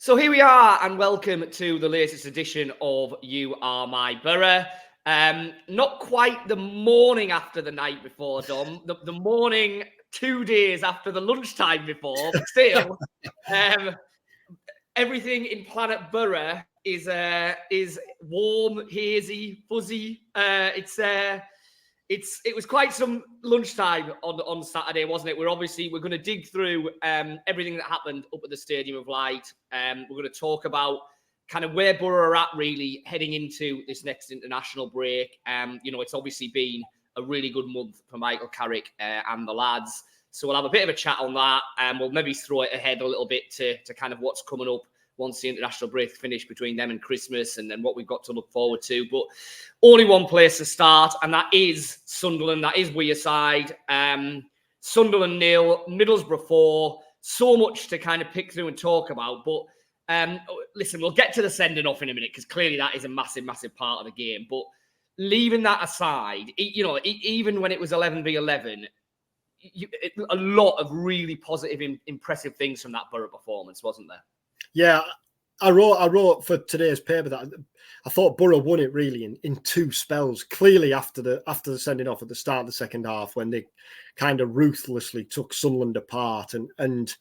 So here we are, and welcome to the latest edition of You Are My Boro. Not quite the morning after the night before, Dom. The morning 2 days after the lunchtime before, but still, everything in Planet Boro is warm, hazy, fuzzy. It was quite some lunchtime on Saturday, wasn't it? We're going to dig through everything that happened up at the Stadium of Light. We're going to talk about kind of where Boro are at really heading into this next international break. It's obviously been a really good month for Michael Carrick and the lads. So we'll have a bit of a chat on that, and we'll maybe throw it ahead a little bit to kind of what's coming up once the international break finished between them and Christmas, and then what we've got to look forward to. But only one place to start, and that is Sunderland. That is Wearside. Sunderland 0, Middlesbrough 4. So much to kind of pick through and talk about. But listen, we'll get to the sending off in a minute, because clearly that is a massive, massive part of the game. But leaving that aside, even when it was 11v11, a lot of really positive, impressive things from that Boro performance, wasn't there? Yeah, I wrote for today's paper that I thought Boro won it really in two spells. Clearly after the sending off at the start of the second half, when they kind of ruthlessly took Sunderland apart, and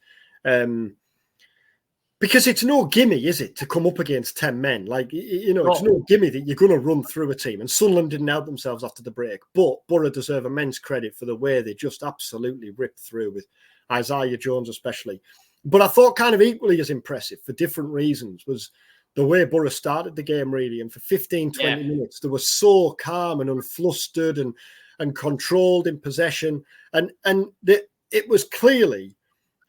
because it's no gimme, is it, to come up against 10 men? It's no gimme that you're going to run through a team. And Sunderland didn't help themselves after the break, but Boro deserve immense credit for the way they just absolutely ripped through, with Isaiah Jones especially. But I thought kind of equally as impressive for different reasons was the way Boro started the game, really. And for 15, 20 minutes, they were so calm and unflustered and controlled in possession. And it was clearly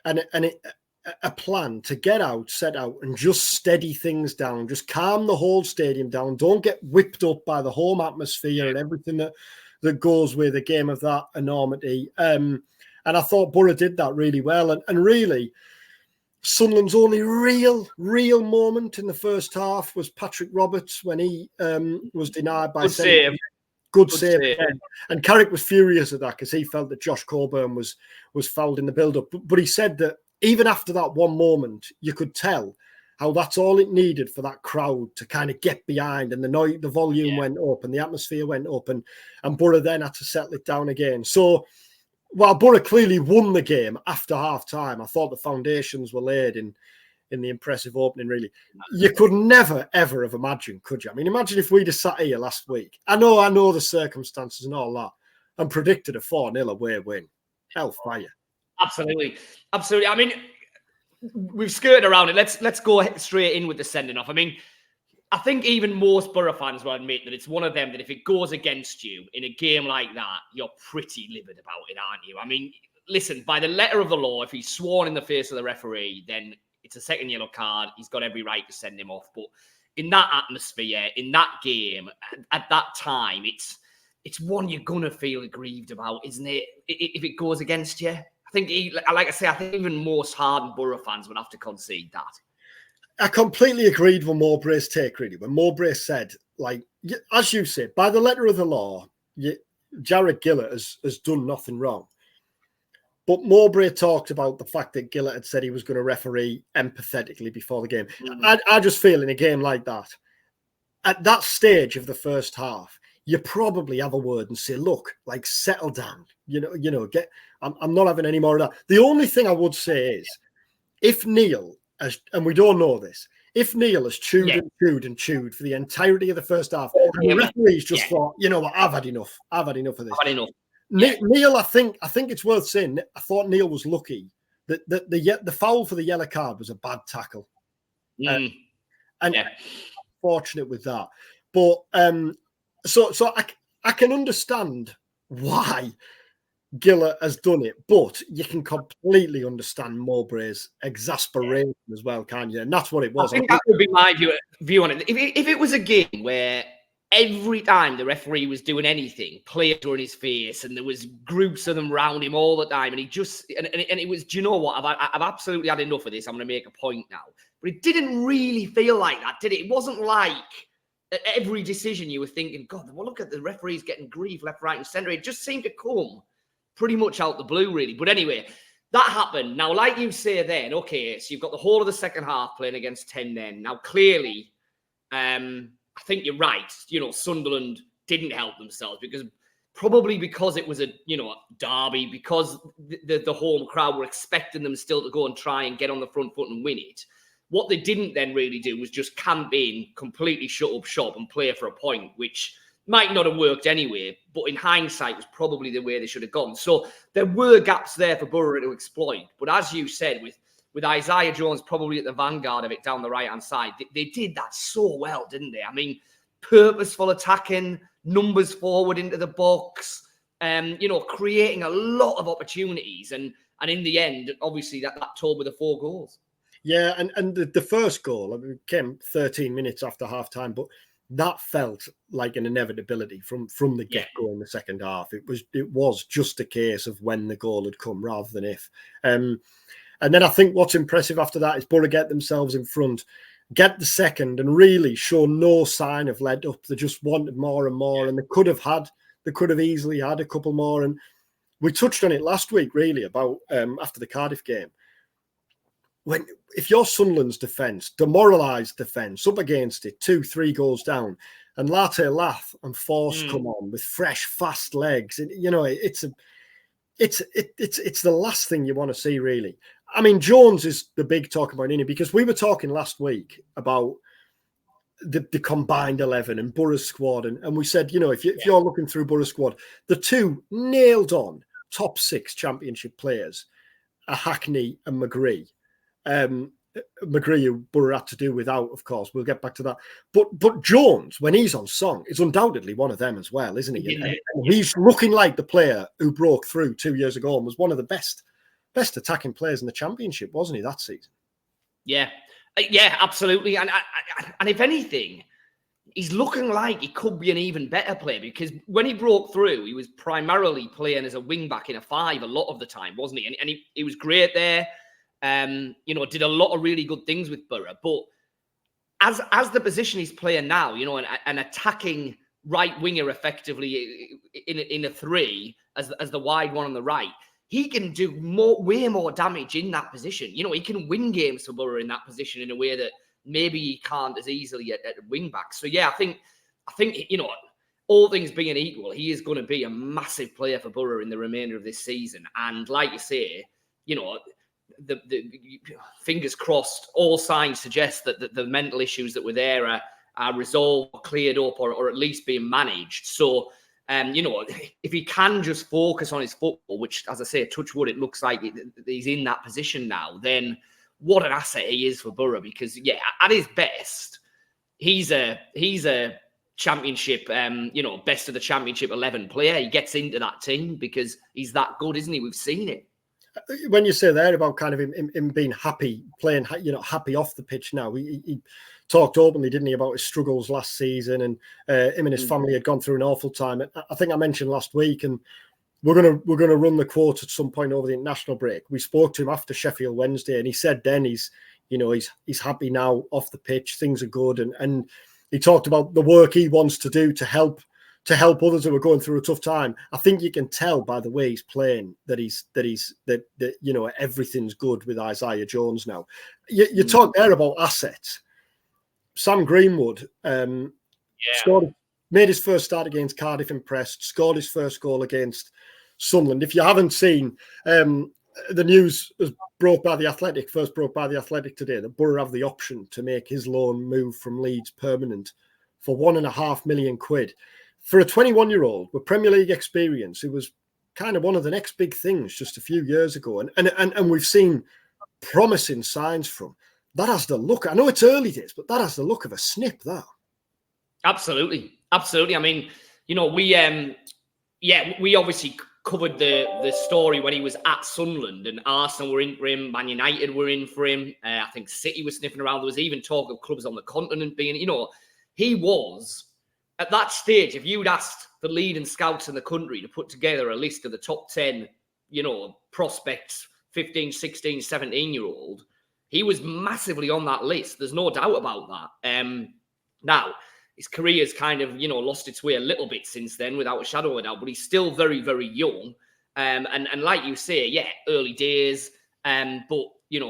a plan to get out, set out, and just steady things down, just calm the whole stadium down. Don't get whipped up by the home atmosphere and everything that goes with a game of that enormity. And I thought Boro did that really well. And really, Sunderland's only real moment in the first half was Patrick Roberts when he was denied by Good save. And Carrick was furious at that because he felt that Josh Coburn was fouled in the build-up. But he said that even after that one moment, you could tell how that's all it needed for that crowd to kind of get behind, and the volume went up and the atmosphere went up, and Boro then had to settle it down again. So while Boro clearly won the game after half-time, I thought the foundations were laid in the impressive opening, really. You could never, ever have imagined, could you? I mean, imagine if we'd have sat here last week. I know the circumstances and all that, and predicted a 4-0 away win. Hellfire. Absolutely. I mean, we've skirted around it. Let's go straight in with the sending off. I mean, I think even most Boro fans will admit that it's one of them that if it goes against you in a game like that, you're pretty livid about it, aren't you? I mean, listen, by the letter of the law, if he's sworn in the face of the referee, then it's a second yellow card. He's got every right to send him off. But in that atmosphere, in that game, at that time, it's one you're going to feel aggrieved about, isn't it? If it goes against you. I think even most hardened Boro fans would have to concede that. I completely agreed with Mowbray's take, really, when Mowbray said, as you said, by the letter of the law, Jared Gillett has done nothing wrong. But Mowbray talked about the fact that Gillett had said he was going to referee empathetically before the game. I just feel in a game like that, at that stage of the first half, you probably have a word and say, look, settle down. I'm not having any more of that. The only thing I would say is, if Neil, and we don't know this, if Neil has chewed and chewed for the entirety of the first half, and the referees just thought, you know what, I've had enough of this. I've had enough. Neil, I think it's worth saying, I thought Neil was lucky that the foul for the yellow card was a bad tackle. Fortunate with that. But so I can understand why Gillett has done it, but you can completely understand Mowbray's exasperation as well, can't you? And that's what it was. I think that would be my view on it. If it was a game where every time the referee was doing anything, players were in his face, and there was groups of them round him all the time, and he just and it was, do you know what? I've absolutely had enough of this. I'm going to make a point now. But it didn't really feel like that, did it? It wasn't like at every decision you were thinking, God, well, look at the referees getting grief left, right, and centre. It just seemed to come pretty much out the blue, really. But anyway, that happened. Now, like you say then, okay, so you've got the whole of the second half playing against 10 men. Now, clearly, I think you're right. Sunderland didn't help themselves because it was a derby, because the home crowd were expecting them still to go and try and get on the front foot and win it. What they didn't then really do was just camp in, completely shut up shop and play for a point, which might not have worked anyway, but in hindsight was probably the way they should have gone. So there were gaps there for Boro to exploit. But as you said, with Isaiah Jones probably at the vanguard of it down the right-hand side, they did that so well, didn't they? I mean, purposeful attacking, numbers forward into the box, creating a lot of opportunities. And in the end, obviously, that told with the 4 goals. Yeah, and the first goal came 13 minutes after half-time, but that felt like an inevitability from the get-go in the second half. It was just a case of when the goal had come rather than if. And then I think what's impressive after that is Boro get themselves in front, get the second, and really show no sign of let up. They just wanted more and more, and they could have easily had a couple more. And we touched on it last week, really, about after the Cardiff game. If you're Sunderland's defence, demoralised defence, up against it, 2-3 goals down, and Latte Lath and Force come on with fresh, fast legs, it's the last thing you want to see, really. I mean, Jones is the big talk about Innie, because we were talking last week about the combined 11 and Boro's squad, and we said, if you're looking through Boro's squad, the 2 nailed on top 6 championship players are Hackney and McGree. McGree, who Boro had to do without, of course. We'll get back to that. But Jones, when he's on song, is undoubtedly one of them as well, isn't he? And he's looking like the player who broke through 2 years ago and was one of the best attacking players in the Championship, wasn't he, that season? Yeah, absolutely. And if anything, he's looking like he could be an even better player, because when he broke through, he was primarily playing as a wing-back in a 5 a lot of the time, wasn't he? And he was great there. Did a lot of really good things with Boro. But as the position he's playing now, an attacking right winger effectively in a 3 as the wide one on the right, he can do way more damage in that position. He can win games for Boro in that position in a way that maybe he can't as easily at wing back. So yeah, I think all things being equal, he is going to be a massive player for Boro in the remainder of this season. And like you say, the fingers crossed, all signs suggest that the mental issues that were there are resolved, cleared up, or at least being managed. So, if he can just focus on his football, which, as I say, touch wood, it looks like he's in that position now, then what an asset he is for Boro. Because, at his best, he's a championship, best of the championship 11 player. He gets into that team because he's that good, isn't he? We've seen it. When you say there about kind of him being happy, playing, happy off the pitch now, he talked openly, didn't he, about his struggles last season, and him and his family had gone through an awful time. I think I mentioned last week, and we're gonna run the quote at some point over the international break. We spoke to him after Sheffield Wednesday, and he said then he's happy now off the pitch, things are good, and he talked about the work he wants to do to help others who are going through a tough time. I think you can tell by the way he's playing that everything's good with Isaiah Jones now. You talk there about assets. Sam Greenwood made his first start against Cardiff, impressed, scored his first goal against Sunderland. If you haven't seen, the news was broke by The Athletic today, that Boro have the option to make his loan move from Leeds permanent for £1.5 million. For a 21-year-old with Premier League experience, it was kind of one of the next big things just a few years ago. And we've seen promising signs from. That has the look, I know it's early days, but that has the look of a snip, that. Absolutely. I mean, we obviously covered the story when he was at Sunderland, and Arsenal were in for him, Man United were in for him. I think City was sniffing around. There was even talk of clubs on the continent being, he was... At that stage, if you'd asked the leading scouts in the country to put together a list of the top 10, prospects, 15, 16, 17-year-old, he was massively on that list. There's no doubt about that. Now, his career's kind of, lost its way a little bit since then, without a shadow of a doubt, but he's still very, very young. And like you say, yeah, early days. But,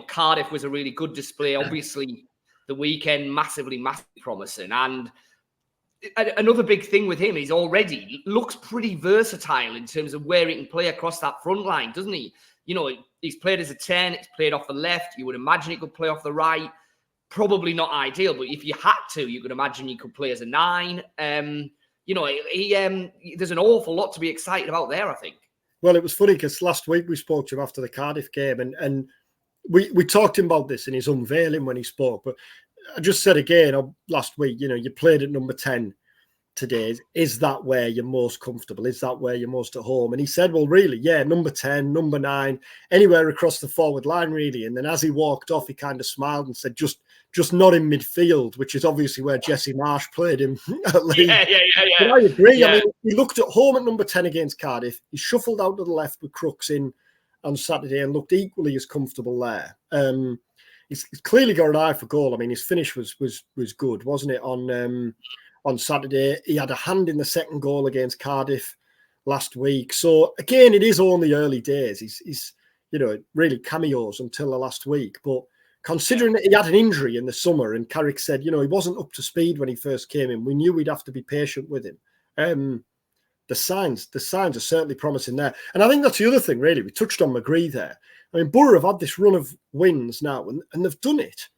Cardiff was a really good display. Obviously, the weekend, massively promising. And another big thing with him is already looks pretty versatile in terms of where he can play across that front line, doesn't he? He's played as a 10, he's played off the left. You would imagine he could play off the right. Probably not ideal, but if you had to, you could imagine you could play as a 9. There's an awful lot to be excited about there, I think. Well, it was funny because last week we spoke to him after the Cardiff game, and we talked to him about this in his unveiling when he spoke. But I just said again last week, you played at number 10 today. Is that where you're most comfortable? Is that where you're most at home? And he said, well, really, yeah, number 10, number 9, anywhere across the forward line, really. And then as he walked off, he kind of smiled and said, just not in midfield, which is obviously where Jesse Marsh played him at Leeds. Yeah. But I agree. Yeah. I mean, he looked at home at number 10 against Cardiff. He shuffled out to the left with Crooks in on Saturday and looked equally as comfortable there. He's clearly got an eye for goal. I mean, his finish was good, wasn't it? On Saturday, he had a hand in the second goal against Cardiff last week. So again, it is only early days. He's really cameos until the last week. But considering that he had an injury in the summer, and Carrick said, he wasn't up to speed when he first came in, we knew we'd have to be patient with him. The signs are certainly promising there. And I think that's the other thing, really. We touched on McGree there. I mean, Boro have had this run of wins now, and they've done it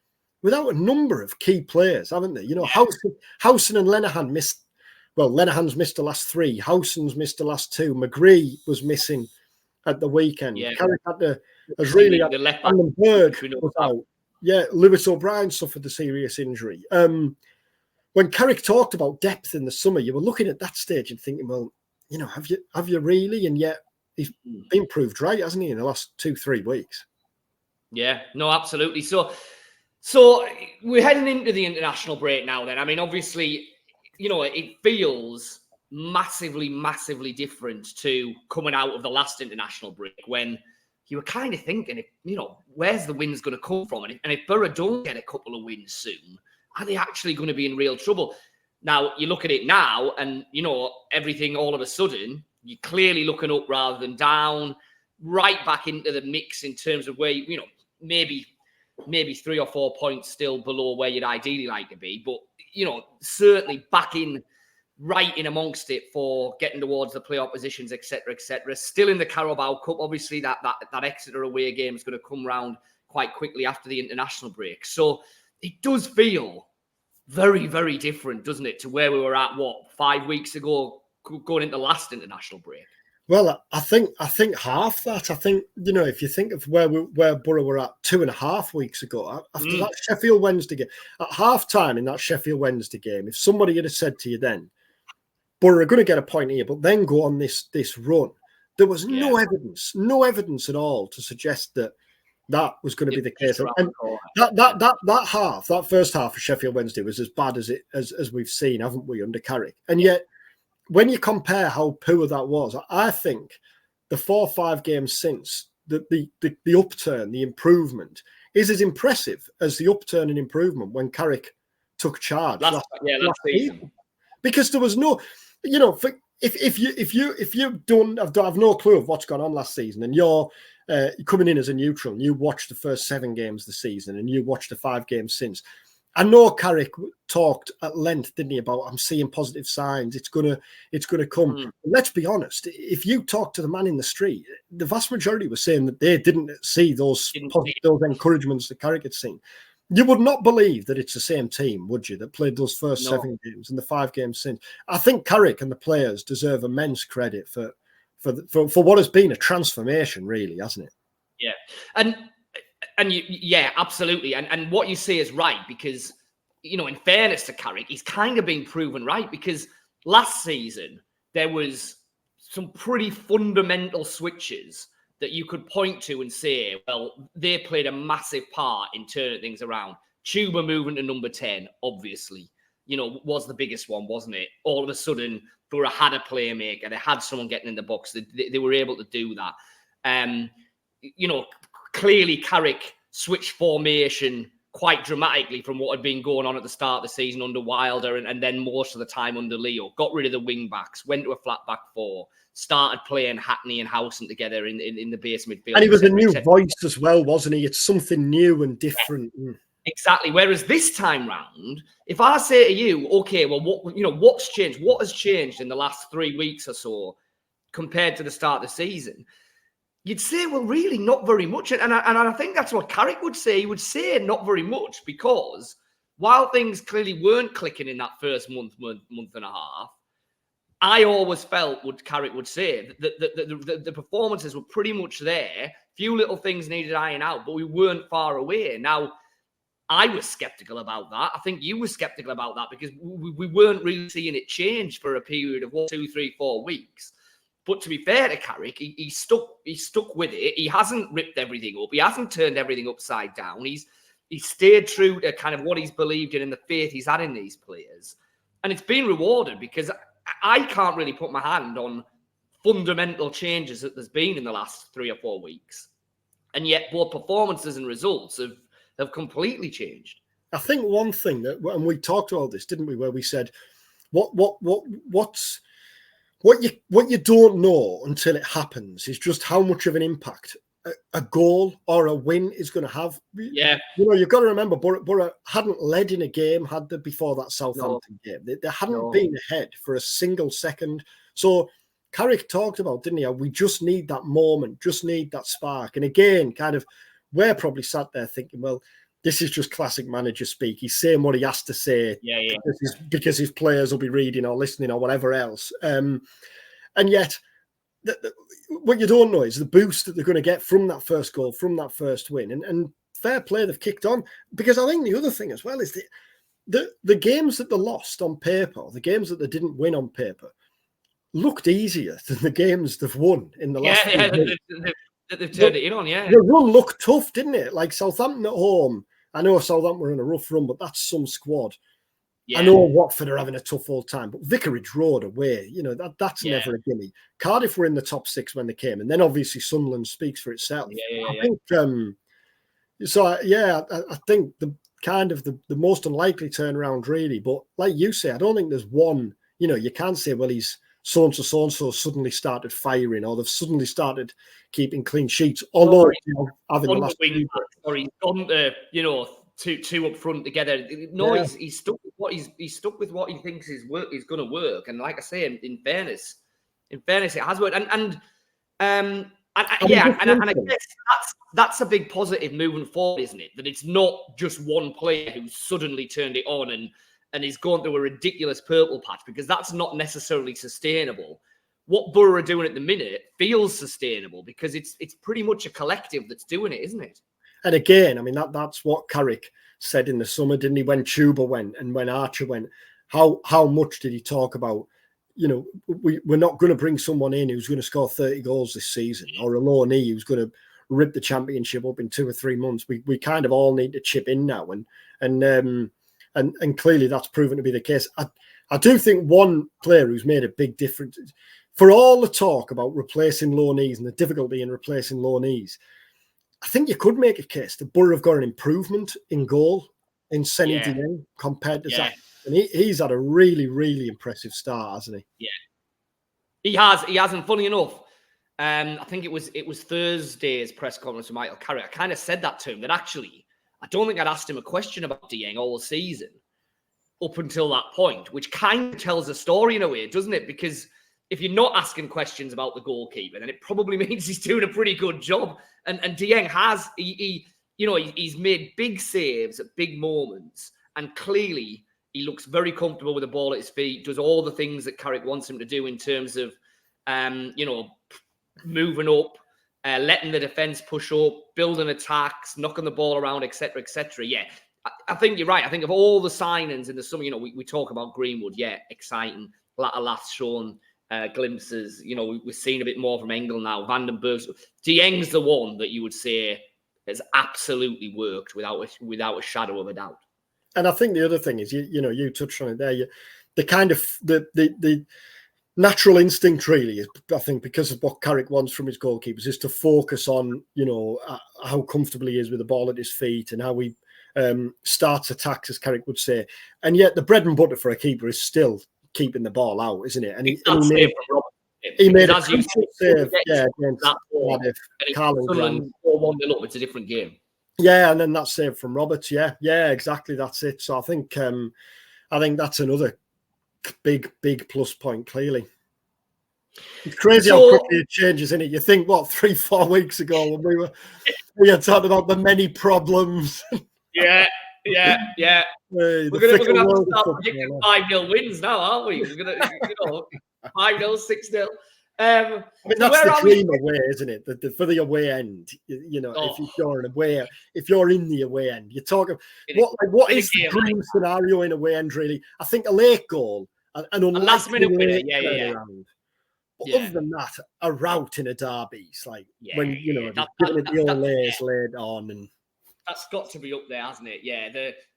without a number of key players, haven't they? Howson and Lenihan missed. Well, Lenihan's missed the last 3. Howson's missed the last 2. McGree was missing at the weekend. Yeah. Carrick has really had the left back. And Bird was out. Yeah, Lewis O'Brien suffered a serious injury. When Carrick talked about depth in the summer, you were looking at that stage and thinking, well, have you really? And yet he's been proved right, hasn't he, in the last 2-3 weeks? Yeah, no, absolutely. So we're heading into the international break now then. I mean, obviously, it feels massively different to coming out of the last international break when you were kind of thinking, where's the wins going to come from? And if Boro don't get a couple of wins soon, are they actually going to be in real trouble? Now, you look at it now and, everything all of a sudden, you're clearly looking up rather than down, right back into the mix in terms of where, maybe 3 or 4 points still below where you'd ideally like to be. But, certainly back in, right in amongst it for getting towards the playoff positions, etc. Still in the Carabao Cup. Obviously, that Exeter away game is going to come round quite quickly after the international break. So it does feel very, very different, doesn't it, to where we were at, 5 weeks ago, going into last international break? Well, I think half that. I think, if you think of where Boro were at 2.5 weeks ago, after that Sheffield Wednesday game, at half time in that Sheffield Wednesday game, if somebody had said to you then, Boro are going to get a point here, but then go on this run, there was no evidence at all to suggest that was going to be the case. And that first half of Sheffield Wednesday was as bad as we've seen, haven't we, under Carrick? And yet, when you compare how poor that was, I think the 4 or 5 games since, the upturn, the improvement, is as impressive as the upturn and improvement when Carrick took charge last season. Because there was no, if you don't have no clue of what's gone on last season, and you're coming in as a neutral, and you watch the first 7 games of the season, and you watch the 5 games since. I know Carrick talked at length, didn't he, about I'm seeing positive signs. It's gonna come. Let's be honest. If you talk to the man in the street, the vast majority were saying that they didn't see those encouragements that Carrick had seen. You would not believe that it's the same team, would you, that played those first 7 games and the 5 games since. I think Carrick and the players deserve immense credit for what has been a transformation, really, hasn't it? Yeah, and yeah, absolutely. And what you say is right, because, in fairness to Carrick, he's kind of been proven right, because last season there was some pretty fundamental switches that you could point to and say, well, they played a massive part in turning things around. Tuba moving to number 10, obviously, was the biggest one, wasn't it? All of a sudden, Boro had a playmaker. They had someone getting in the box. They were able to do that. Clearly Carrick switched formation quite dramatically from what had been going on at the start of the season under Wilder and then most of the time under Leo. Got rid of the wing backs, went to a flat back four, started playing Hackney and Howson together in the base midfield. And he was a new voice as well, wasn't he? It's something new and different. Yeah, exactly. Whereas this time round, if I say to you, okay, well, what's changed? What has changed in the last 3 weeks or so compared to the start of the season? You'd say, well, really, not very much. And I think that's what Carrick would say. He would say not very much because while things clearly weren't clicking in that first month and a half, I always felt what Carrick would say that the performances were pretty much there. Few little things needed iron out, but we weren't far away. Now, I was skeptical about that. I think you were skeptical about that because we weren't really seeing it change for a period of 1, 2, 3, 4 weeks. But to be fair to Carrick, he stuck with it. He hasn't ripped everything up. He hasn't turned everything upside down. He's stayed true to kind of what he's believed in and the faith he's had in these players. And it's been rewarded because I can't really put my hand on fundamental changes that there's been in the last 3 or 4 weeks. And yet both performances and results have completely changed. I think one thing that, and we talked about this, didn't we, where we said, what you don't know until it happens is just how much of an impact a goal or a win is going to have. Yeah. You've got to remember, Boro hadn't led in a game, had they, before that Southampton game. They hadn't been ahead for a single second. So Carrick talked about, didn't he? We just need that moment, just need that spark. And again, kind of, we're probably sat there thinking, well, this is just classic manager speak. He's saying what he has to say because his players will be reading or listening or whatever else. And yet, what you don't know is the boost that they're going to get from that first goal, from that first win. And fair play, they've kicked on. Because I think the other thing as well is the games that they lost on paper, the games that they didn't win on paper, looked easier than the games they've won in the last few weeks. They've turned it in on, yeah. The run looked tough, didn't it? Like Southampton at home. I know Southampton were in a rough run, but that's some squad. Yeah. I know Watford are having a tough old time, but Vicarage Road away, that's never a gimme. Cardiff were in the top 6 when they came, and then obviously Sunderland speaks for itself. I think I think the most unlikely turnaround really, but like you say, I don't think there's one. You can't say, well, he's so-and-so suddenly started firing, or they've suddenly started keeping clean sheets. Although having the last or he's gone to two up front together. No, he's stuck with what he's stuck with what he thinks is going to work. And like I say, in fairness, it has worked. And I guess that's a big positive moving forward, isn't it? That it's not just one player who's suddenly turned it on and is going through a ridiculous purple patch, because that's not necessarily sustainable. What Boro are doing at the minute feels sustainable because it's pretty much a collective that's doing it, isn't it? And again, I mean, that's what Carrick said in the summer, didn't he? When Chuba went and when Archer went, how much did he talk about, we're not going to bring someone in who's going to score 30 goals this season, or a loanee who's going to rip the championship up in 2 or 3 months. We kind of all need to chip in now. And clearly that's proven to be the case. I do think one player who's made a big difference, for all the talk about replacing loanees and the difficulty in replacing loanees, I think you could make a case that Boro have got an improvement in goal in Senny Dieng compared to Zach. And he's had a really, really impressive start, hasn't he? Yeah. He has. And funny enough, I think it was Thursday's press conference with Michael Carrick. I kind of said that to him, that actually, I don't think I'd asked him a question about Dieng all season up until that point, which kind of tells a story in a way, doesn't it? Because if you're not asking questions about the goalkeeper, then it probably means he's doing a pretty good job. And Dieng has, he's made big saves at big moments, and clearly he looks very comfortable with the ball at his feet, does all the things that Carrick wants him to do in terms of, moving up, letting the defence push up, building attacks, knocking the ball around, etc., etc. Yeah, I think you're right. I think of all the signings in the summer, we talk about Greenwood, exciting, last shown glimpses. We're seeing a bit more from Engel now. Vandenberg, Dieng's the one that you would say has absolutely worked without a shadow of a doubt. And I think the other thing is, you touched on it there. The kind of the natural instinct, really, I think, because of what Carrick wants from his goalkeepers, is to focus on, how comfortable he is with the ball at his feet and how he starts attacks, as Carrick would say. And yet the bread and butter for a keeper is still keeping the ball out, isn't it? And he made a crucial save, against Cardiff. Sunderland 4-1 up, it's a different game. Yeah, and then that save from Roberts. Yeah, exactly. That's it. So I think that's another big plus point. Clearly, it's crazy how quickly it changes, isn't it? You think 3-4 weeks ago when we were talking about the many problems. Yeah. We're gonna have to start predicting 5-0 wins now, aren't we? We're gonna 5-0, 6-0. I mean, that's the dream away, isn't it? For the away end, if you're in the away end, you're talking what is the dream scenario in away end? Really, I think a late goal, a last minute winner, But other than that, a rout in a derby, it's like when giving it the old layers laid on, and that's got to be up there, hasn't it? Yeah,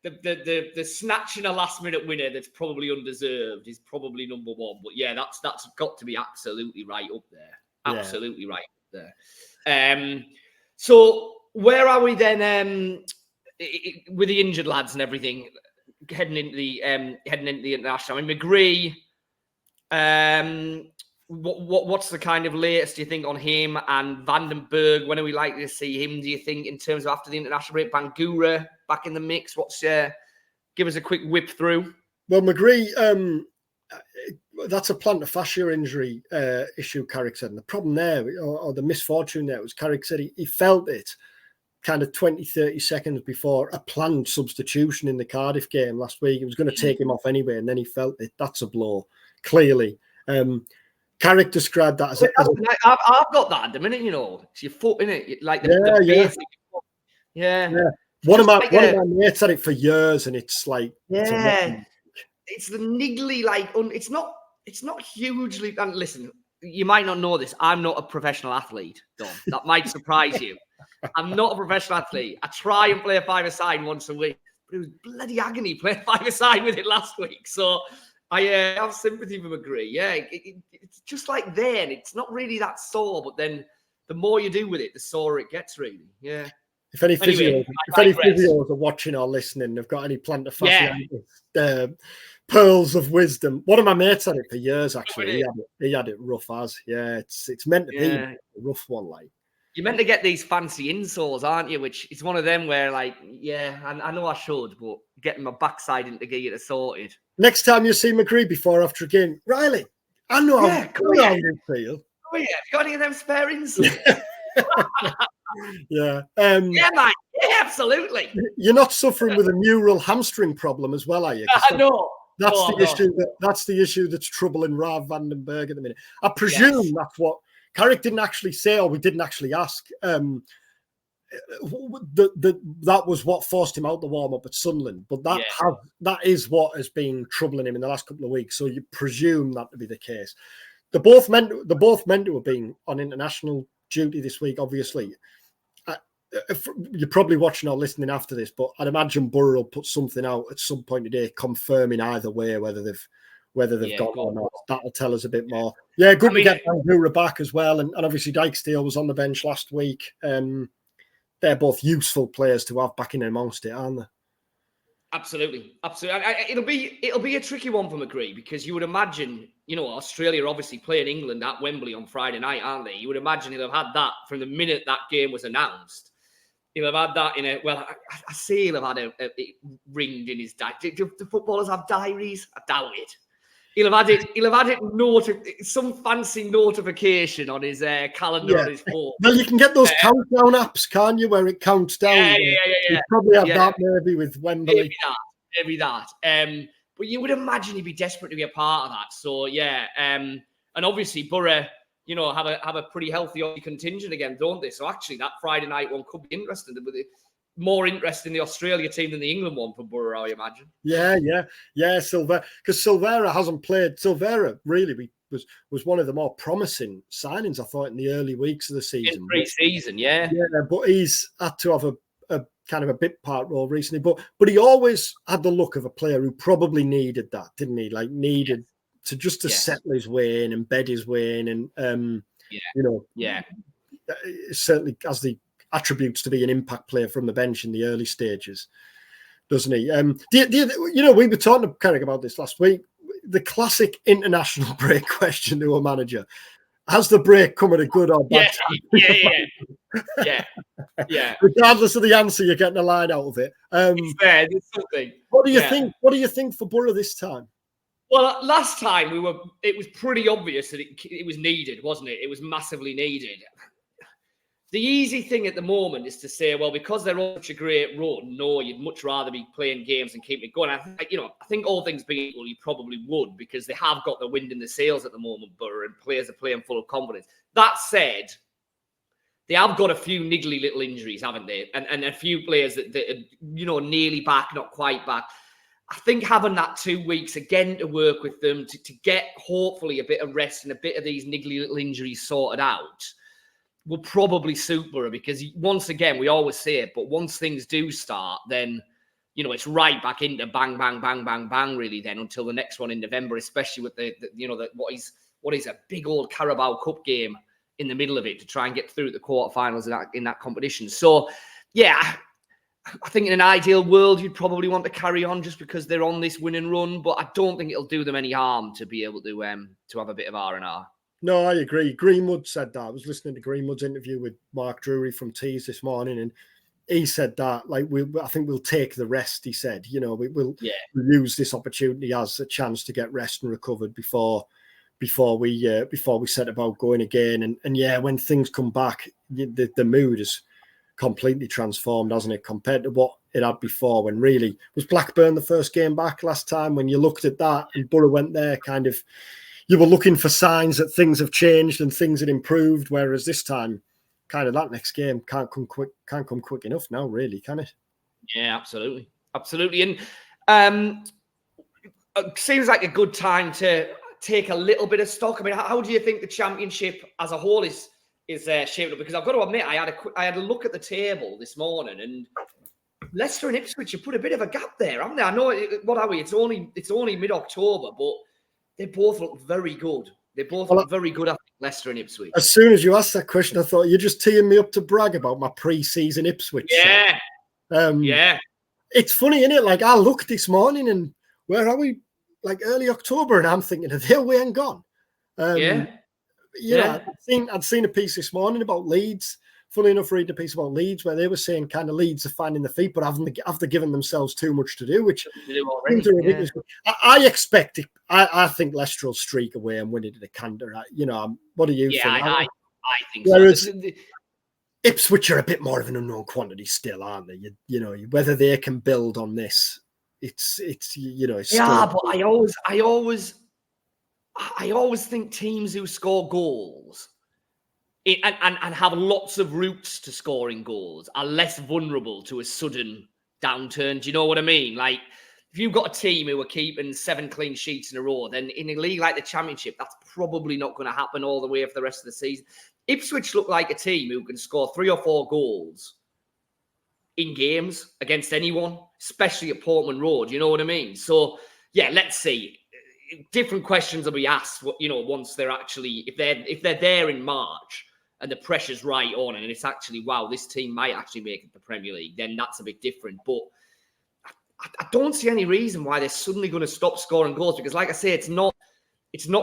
the snatching a last minute winner that's probably undeserved is probably number one. But yeah, that's got to be absolutely right up there. Absolutely right up there. So where are we then with the injured lads and everything heading into the international? I mean, McGree. What's the kind of latest, do you think, on him and Vandenberg? When are we likely to see him, do you think, in terms of after the international break? Bangura back in the mix? Give us a quick whip through. Well, McGree, that's a plantar fascia injury issue, Carrick said. And the problem there, or the misfortune there, was Carrick said he felt it kind of 20, 30 seconds before a planned substitution in the Cardiff game last week. It was going to take him off anyway, and then he felt it. That's a blow, clearly. Carrick described that as I've got that at the minute, It's your foot, innit? Like the basic. Yeah. One of my mates had it for years, and it's like it's the niggly, like it's not hugely. And listen, you might not know this. I'm not a professional athlete, Dom. That might surprise you. I'm not a professional athlete. I try and play a five-a-side once a week, but it was bloody agony playing five-a-side with it last week. So I have sympathy for McGree. Yeah, it's just like then. It's not really that sore, but then the more you do with it, the sorer it gets, really. Yeah. If any physios are watching or listening, they've got any plantar fasciitis, pearls of wisdom. One of my mates had it for years, actually. He had it rough as. Yeah, it's meant to be a rough one, like. You're meant to get these fancy insoles, aren't you? Which is one of them where, like, I know I should, but getting my backside into gear to sorted. Next time you see McGree before or after a game, Riley, I know how you feel. Oh, yeah. Got any of them spare insoles? Yeah. Yeah, mate. Yeah, absolutely. You're not suffering with a neural hamstring problem as well, are you? No. Issue. That's the issue that's troubling Rav Vandenberg at the minute. I presume that's what Carrick didn't actually say, or we didn't actually ask. That was what forced him out the warm up at Sunderland, but that is what has been troubling him in the last couple of weeks. So you presume that to be the case. They're both meant to have been on international duty this week. Obviously, you're probably watching or listening after this, but I'd imagine Boro will put something out at some point today, confirming either way whether they've gone or not. That'll tell us a bit more. Yeah, good to get Bangura back as well, and obviously Dijksteel was on the bench last week. They're both useful players to have back in amongst it, aren't they? Absolutely. It'll be a tricky one for McGree, because you would imagine, Australia are obviously playing England at Wembley on Friday night, aren't they? You would imagine he'll have had that from the minute that game was announced. He'll have had that I say he'll have had it ringed in his diary. Do footballers have diaries? I doubt it. He'll have had it some fancy notification on his calendar on his phone. Well, you can get those countdown apps, can't you, where it counts down? Yeah. You probably have that maybe with Wembley. Maybe that. But you would imagine he'd be desperate to be a part of that. So and obviously Boro, have a pretty healthy contingent again, don't they? So actually, that Friday night one could be interesting. With it more interest in the Australia team than the England one for Boro, I imagine. Yeah. Silvera, because Silvera hasn't played. Silvera really was one of the more promising signings, I thought, in the early weeks of the season. In pre-season, yeah, but he's had to have a kind of a bit part role recently. But he always had the look of a player who probably needed that, didn't he? Like needed to settle his way in and bed his way in, and certainly has the attributes to be an impact player from the bench in the early stages, doesn't he? We were talking to Carrick about this last week. The classic international break question to a manager: has the break come at a good or bad time? Yeah. Regardless of the answer, you're getting a line out of it. It's there. There's something. What do you think? What do you think for Boro this time? Well, last time it was pretty obvious that it was needed, wasn't it? It was massively needed. The easy thing at the moment is to say, well, because they're on such a great run, no, you'd much rather be playing games and keeping it going. I think all things being equal, you probably would, because they have got the wind in the sails at the moment, Boro, and players are playing full of confidence. That said, they have got a few niggly little injuries, haven't they? And a few players that are, nearly back, not quite back. I think having that 2 weeks again to work with them, to get hopefully a bit of rest and a bit of these niggly little injuries sorted out, will probably suit Boro, because once again, we always say it, but once things do start, then, it's right back into bang, bang, bang, bang, bang, really then, until the next one in November, especially with what is a big old Carabao Cup game in the middle of it to try and get through the quarterfinals in that competition. So, yeah, I think in an ideal world, you'd probably want to carry on just because they're on this winning run, but I don't think it'll do them any harm to be able to have a bit of R&R. No, I agree. Greenwood said that. I was listening to Greenwood's interview with Mark Drury from Tees this morning, and he said that, I think we'll take the rest. He said, we'll use this opportunity as a chance to get rest and recovered before we set about going again. And when things come back, the mood is completely transformed, hasn't it, compared to what it had before, when really was Blackburn the first game back last time, when you looked at that and Boro went there, kind of, you were looking for signs that things have changed and things had improved, whereas this time, kind of that next game can't come quick enough now, really, can it? Yeah, absolutely. And it seems like a good time to take a little bit of stock. I mean, how do you think the Championship as a whole is shaped up? Because I've got to admit, I had a look at the table this morning, and Leicester and Ipswich have put a bit of a gap there, haven't they? I know, what are we? It's only mid-October, but they both look very good. They both look very good, I think, Leicester and Ipswich. As soon as you asked that question, I thought you're just teeing me up to brag about my pre-season Ipswich. Yeah. It's funny, isn't it? Like, I looked this morning, and where are we? Like early October, and I'm thinking, are they away and gone? I'd seen a piece this morning about Leeds. Funny enough, reading a piece about Leeds where they were saying kind of Leeds are finding their feet, but have they given themselves too much to do, which seems ridiculous. Yeah. I expect it. I think Leicester will streak away and win it at a canter. What do you think? I think whereas so. Ipswich are a bit more of an unknown quantity still, aren't they? Whether they can build on this, it's but I always think teams who score goals and have lots of routes to scoring goals are less vulnerable to a sudden downturn. Do you know what I mean? Like, if you've got a team who are keeping 7 clean sheets in a row, then in a league like the Championship, that's probably not going to happen all the way for the rest of the season. Ipswich look like a team who can score 3 or 4 goals in games against anyone, especially at Portman Road. You know what I mean? So, yeah, let's see. Different questions will be asked, once they're actually, if they're there in March and the pressure's right on, and it's actually, wow, this team might actually make it the Premier League, then that's a bit different. But I don't see any reason why they're suddenly going to stop scoring goals, because, like I say, it's not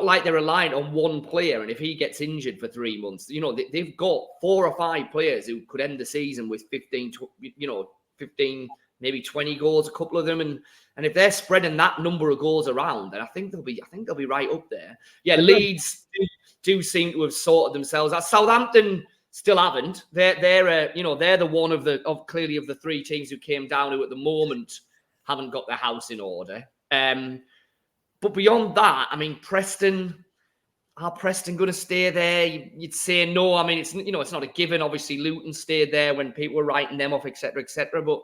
like they're reliant on one player, and if he gets injured for 3 months, they've got 4 or 5 players who could end the season with 15, maybe 20 goals, a couple of them, and if they're spreading that number of goals around, then I think they'll be right up there. Yeah, Leeds do seem to have sorted themselves out. Southampton still haven't. They're the one of the 3 teams who came down, who at the moment haven't got their house in order. But beyond that, I mean, are Preston going to stay there? You'd say no. I mean, it's not a given. Obviously, Luton stayed there when people were writing them off, etc., etc. But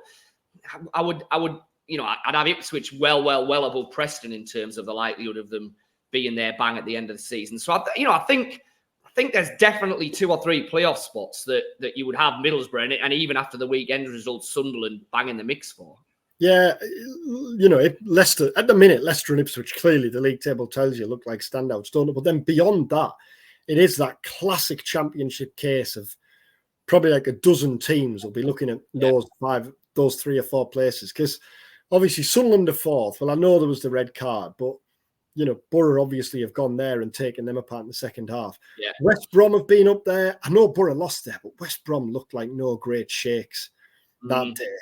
I would, I'd have Ipswich well above Preston in terms of the likelihood of them being there bang at the end of the season. So I think there's definitely 2 or 3 playoff spots that you would have Middlesbrough, and even after the weekend results, Sunderland bang in the mix for. Yeah, Leicester at the minute, Leicester and Ipswich, clearly the league table tells you look like standouts, don't it? But then beyond that, it is that classic championship case of probably like a dozen teams will be looking at those 3 or 4 places. Because obviously Sunderland are 4th. Well, I know there was the red card, but Boro obviously have gone there and taken them apart in the second half. Yeah. West Brom have been up there. I know Boro lost there, but West Brom looked like no great shakes that day.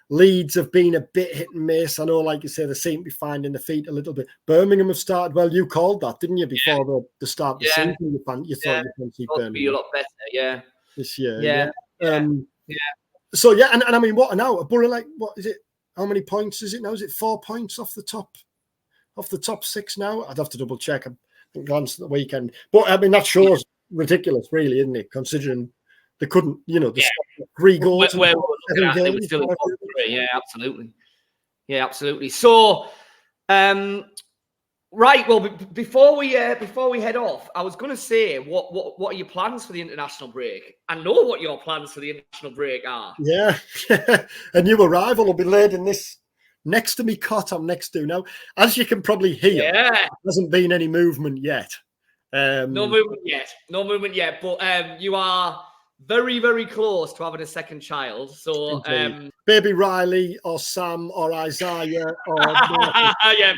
Leeds have been a bit hit and miss. I know, like you say, they seem to be finding their feet a little bit. Birmingham have started well. You called that, didn't you, before the start of the season? You thought you fancied Birmingham. Be a lot better, this year. Yeah. So and I mean, what now? Boro, like, what is it? How many points is it now? Is it 4 points off the top 6 now? I'd have to double check. I glanced at the weekend, but I mean that shows ridiculous, really, isn't it? Considering they couldn't, 3 goals. Where we're looking at, they were still in top 3. Yeah, absolutely. Yeah, absolutely. So, right. Well, before we head off, I was going to say, what are your plans for the international break? I know what your plans for the international break are. Yeah, a new arrival will be laid in this next to me cot I'm next to now. As you can probably hear, there hasn't been any movement yet. No movement yet. But you are very, very close to having a second child. So, baby Riley or Sam or Isaiah or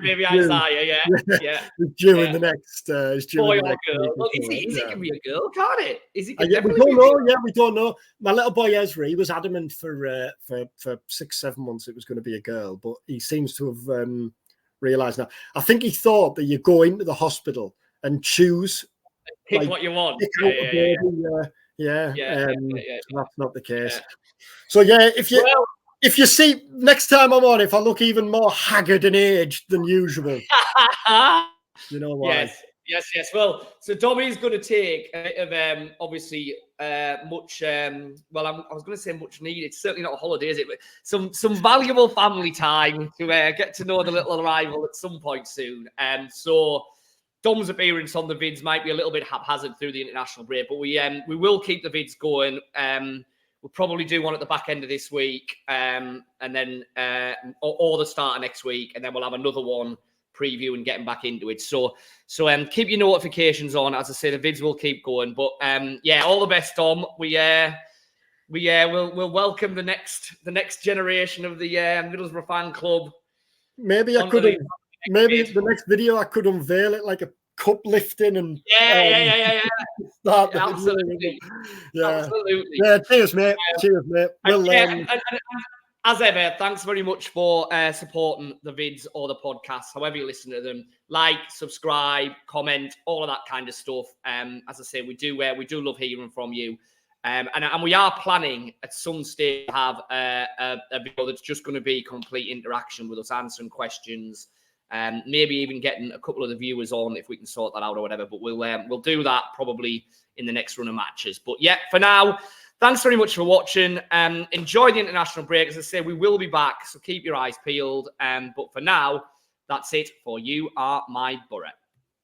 baby Isaiah, yeah. Due in the next boy or girl. Well, is it can be a girl, can't it? Is it? We don't know. Yeah, we don't know. My little boy Ezra, he was adamant for 6-7 months it was going to be a girl, but he seems to have realised now. I think he thought that you go into the hospital and choose, pick what you want. That's not the case. Yeah. So if you see next time I'm on, if I look even more haggard and aged than usual, you know why. Yes. Well, so Dommy's going to take a bit of obviously much. I was going to say much needed. It's certainly not a holiday, is it? But some valuable family time to get to know the little arrival at some point soon. So Dom's appearance on the vids might be a little bit haphazard through the international break, but we will keep the vids going. We'll probably do one at the back end of this week, and then or the start of next week, and then we'll have another one preview and getting back into it. So keep your notifications on. As I say, the vids will keep going. But all the best, Dom. We'll welcome the next generation of the Middlesbrough fan club. Maybe the next video I could unveil it like a cup lifting and absolutely. Yeah, cheers, mate. Well, and as ever, thanks very much for supporting the vids or the podcasts, however you listen to them. Like, subscribe, comment, all of that kind of stuff. As I say, we do love hearing from you. And we are planning at some stage to have a video that's just going to be complete interaction with us, answering questions. Maybe even getting a couple of the viewers on if we can sort that out or whatever. But we'll do that probably in the next run of matches. But for now, thanks very much for watching. Enjoy the international break. As I say, we will be back, so keep your eyes peeled. But for now, that's it for You Are My Boro.